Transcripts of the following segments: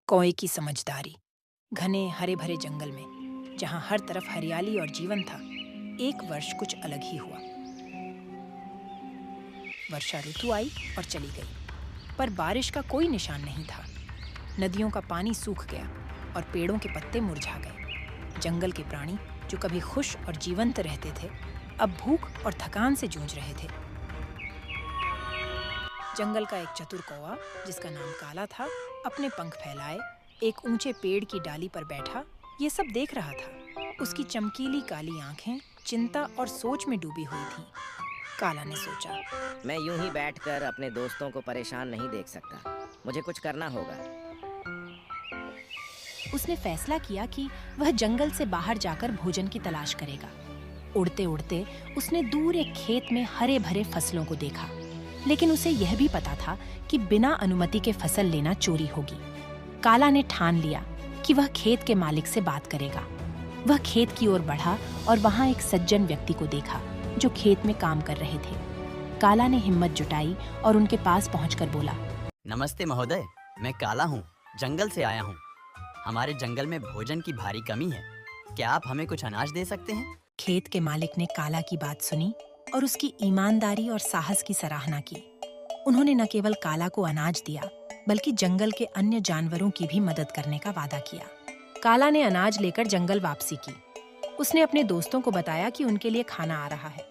कौए की समझदारी। घने हरे भरे जंगल में जहां हर तरफ हरियाली और जीवन था, एक वर्ष कुछ अलग ही हुआ। वर्षा ऋतु आई और चली गई, पर बारिश का कोई निशान नहीं था। नदियों का पानी सूख गया और पेड़ों के पत्ते मुरझा गए। जंगल के प्राणी जो कभी खुश और जीवंत रहते थे, अब भूख और थकान से जूझ रहे थे। जंगल का एक चतुर कौवा, जिसका नाम काला था, अपने पंख फैलाए एक ऊंचे पेड़ की डाली पर बैठा ये सब देख रहा था। उसकी चमकीली काली आंखें चिंता और सोच में डूबी हुई थीं। काला ने सोचा, मैं यूं ही बैठकर अपने दोस्तों को परेशान नहीं देख सकता। मुझे कुछ करना होगा। उसने फैसला किया कि वह जंगल से बाहर जाकर भोजन की तलाश करेगा। उड़ते उड़ते उसने दूर एक खेत में हरे भरे फसलों को देखा, लेकिन उसे यह भी पता था कि बिना अनुमति के फसल लेना चोरी होगी। काला ने ठान लिया कि वह खेत के मालिक से बात करेगा। वह खेत की ओर बढ़ा और वहां एक सज्जन व्यक्ति को देखा जो खेत में काम कर रहे थे। काला ने हिम्मत जुटाई और उनके पास पहुंचकर बोला, नमस्ते महोदय, मैं काला हूँ, जंगल से आया हूँ। हमारे जंगल में भोजन की भारी कमी है। क्या आप हमें कुछ अनाज दे सकते हैं? खेत के मालिक ने काला की बात सुनी और उसकी ईमानदारी और साहस की सराहना की। उन्होंने न केवल काला को अनाज दिया, बल्कि जंगल के अन्य जानवरों की भी मदद करने का वादा किया। काला ने अनाज लेकर जंगल वापसी की। उसने अपने दोस्तों को बताया कि उनके लिए खाना आ रहा है।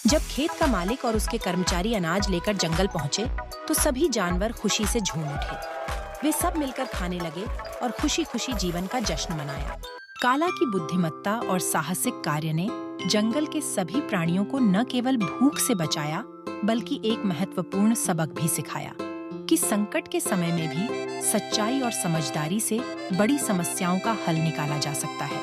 जब खेत का मालिक और उसके कर्मचारी अनाज लेकर जंगल पहुंचे, तो सभी जानवर खुशी से झूम उठे। वे सब मिलकर खाने लगे और खुशी खुशी जीवन का जश्न मनाया। काला की बुद्धिमत्ता और साहसिक कार्य ने जंगल के सभी प्राणियों को न केवल भूख से बचाया, बल्कि एक महत्वपूर्ण सबक भी सिखाया कि संकट के समय में भी सच्चाई और समझदारी से बड़ी समस्याओं का हल निकाला जा सकता है।